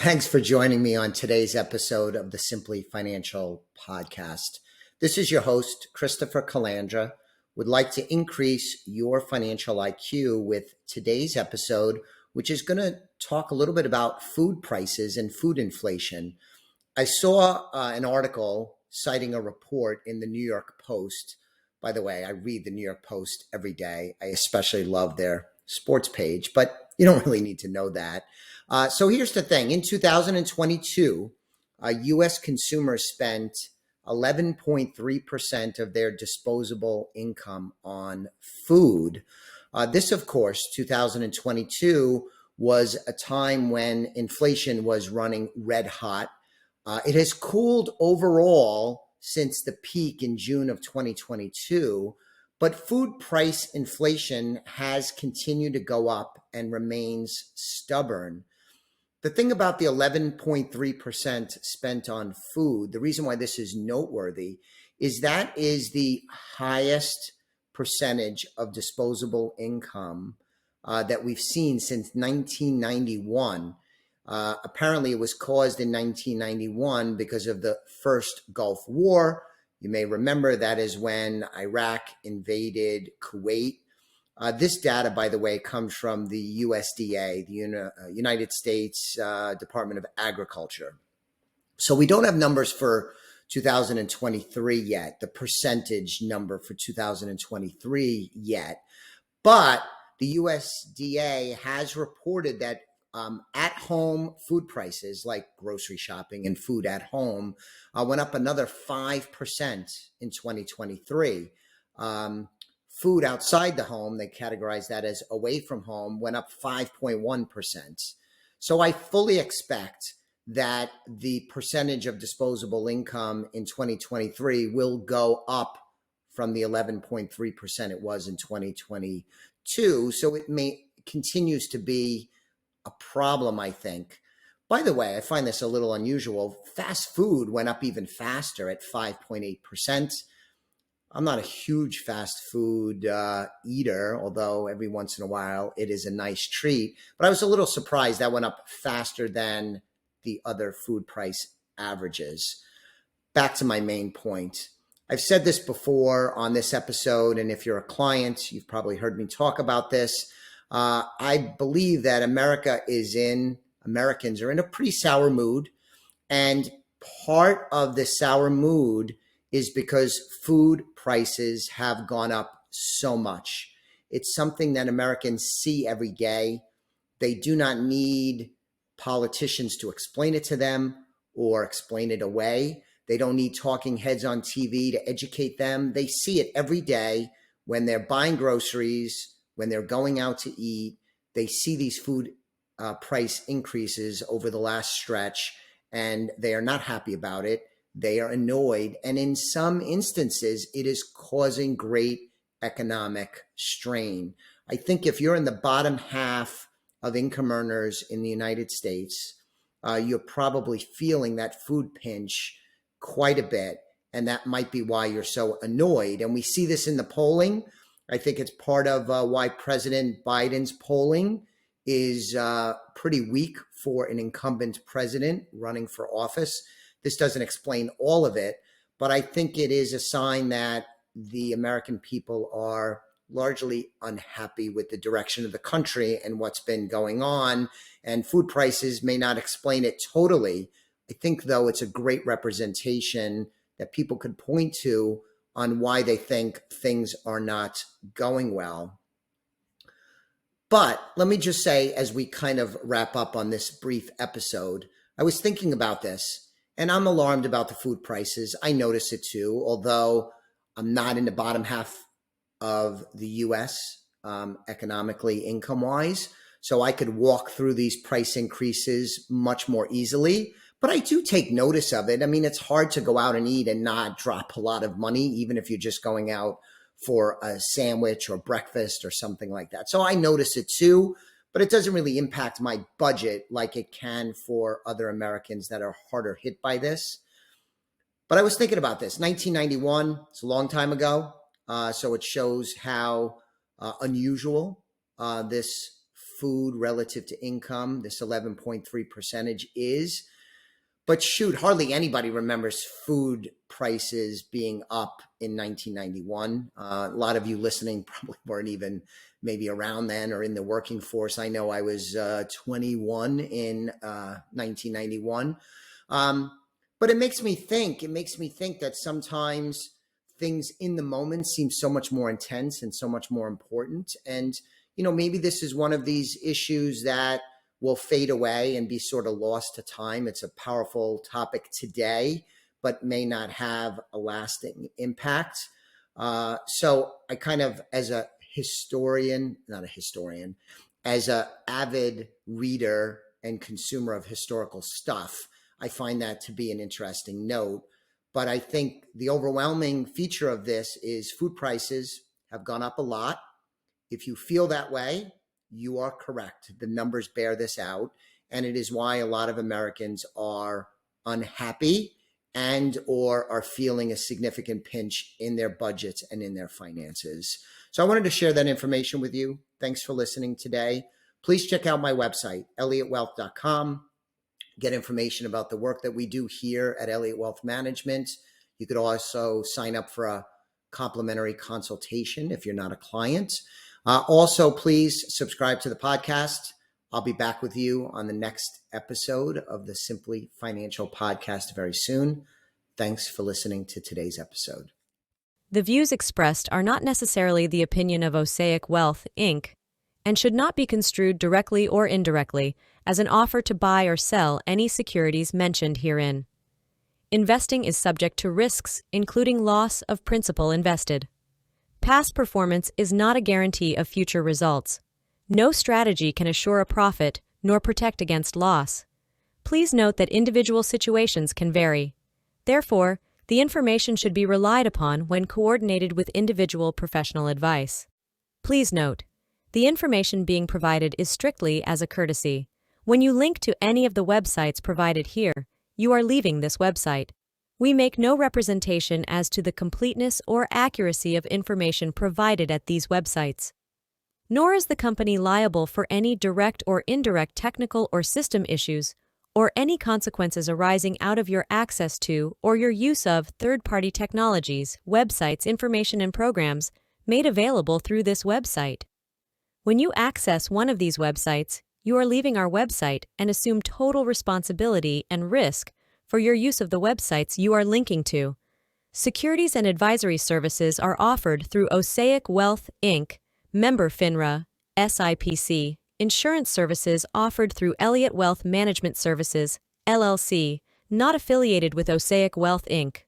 Thanks for joining me on today's episode of the Simply Financial podcast. This is your host, Christopher Calandra. Would like to increase your financial IQ with today's episode, which is going to talk a little bit about food prices and food inflation. I saw an article citing a report in the New York Post. By the way, I read the New York Post every day. I especially love their sports page, but you don't really need to know that. So here's the thing. In 2022, U.S. consumers spent 11.3% of their disposable income on food. This, of course, 2022 was a time when inflation was running red hot. It has cooled overall since the peak in June of 2022, but food price inflation has continued to go up and remains stubborn. The thing about the 11.3% spent on food, the reason why this is noteworthy is that is the highest percentage of disposable income that we've seen since 1991. Apparently, it was caused in 1991 because of the first Gulf War. You may remember that is when Iraq invaded Kuwait. This data, by the way, comes from the USDA, the United States Department of Agriculture. So we don't have numbers for 2023 yet, the percentage number for 2023 yet. But the USDA has reported that at-home food prices, like grocery shopping and food at home, went up another 5% in 2023. Food outside the home, they categorize that as away from home, went up 5.1%. So I fully expect that the percentage of disposable income in 2023 will go up from the 11.3% it was in 2022. So it continues to be a problem, I think. By the way, I find this a little unusual. Fast food went up even faster at 5.8%. I'm not a huge fast food eater, although every once in a while it is a nice treat. But I was a little surprised that went up faster than the other food price averages. Back to my main point. I've said this before on this episode, and if you're a client, you've probably heard me talk about this. I believe that Americans are in a pretty sour mood. And part of the sour mood is because food prices have gone up so much. It's something that Americans see every day. They do not need politicians to explain it to them or explain it away. They don't need talking heads on TV to educate them. They see it every day when they're buying groceries, when they're going out to eat. They see these food price increases over the last stretch, and they are not happy about it. They are annoyed. And in some instances, it is causing great economic strain. I think if you're in the bottom half of income earners in the United States, you're probably feeling that food pinch quite a bit. And that might be why you're so annoyed. And we see this in the polling. I think it's part of why President Biden's polling is pretty weak for an incumbent president running for office. This doesn't explain all of it, but I think it is a sign that the American people are largely unhappy with the direction of the country and what's been going on. And food prices may not explain it totally. I think, though, it's a great representation that people could point to on why they think things are not going well. But let me just say, as we kind of wrap up on this brief episode, I was thinking about this. And I'm alarmed about the food prices. I notice it too, although I'm not in the bottom half of the U.S. Economically, income-wise. So I could walk through these price increases much more easily. But I do take notice of it. I mean, it's hard to go out and eat and not drop a lot of money, even if you're just going out for a sandwich or breakfast or something like that. So I notice it too. But it doesn't really impact my budget like it can for other Americans that are harder hit by this. But I was thinking about this. 1991, it's a long time ago. So it shows how unusual this food relative to income, this 11.3% is. But shoot, hardly anybody remembers food prices being up in 1991. A lot of you listening probably weren't even maybe around then or in the working force. I know I was 21 in 1991. But it makes me think that sometimes things in the moment seem so much more intense and so much more important. And, maybe this is one of these issues that will fade away and be sort of lost to time. It's a powerful topic today, but may not have a lasting impact. So I kind of, as a historian, not a historian, as an avid reader and consumer of historical stuff, I find that to be an interesting note. But I think the overwhelming feature of this is food prices have gone up a lot. If you feel that way, you are correct. The numbers bear this out. And it is why a lot of Americans are unhappy and or are feeling a significant pinch in their budgets and in their finances. So I wanted to share that information with you. Thanks for listening today. Please check out my website, elliottwealth.com. Get information about the work that we do here at Elliott Wealth Management. You could also sign up for a complimentary consultation if you're not a client. Also, please subscribe to the podcast. I'll be back with you on the next episode of the Simply Financial podcast very soon. Thanks for listening to today's episode. The views expressed are not necessarily the opinion of Osaic Wealth, Inc., and should not be construed directly or indirectly as an offer to buy or sell any securities mentioned herein. Investing is subject to risks, including loss of principal invested. Past performance is not a guarantee of future results. No strategy can assure a profit nor protect against loss. Please note that individual situations can vary. Therefore, the information should be relied upon when coordinated with individual professional advice. Please note, the information being provided is strictly as a courtesy. When you link to any of the websites provided here, you are leaving this website. We make no representation as to the completeness or accuracy of information provided at these websites. Nor is the company liable for any direct or indirect technical or system issues, or any consequences arising out of your access to or your use of third-party technologies, websites, information, and programs made available through this website. When you access one of these websites, you are leaving our website and assume total responsibility and risk for your use of the websites you are linking to. Securities and advisory services are offered through Osaic Wealth, Inc., member FINRA, SIPC. Insurance services offered through Elliott Wealth Management Services, LLC, not affiliated with Osaic Wealth, Inc.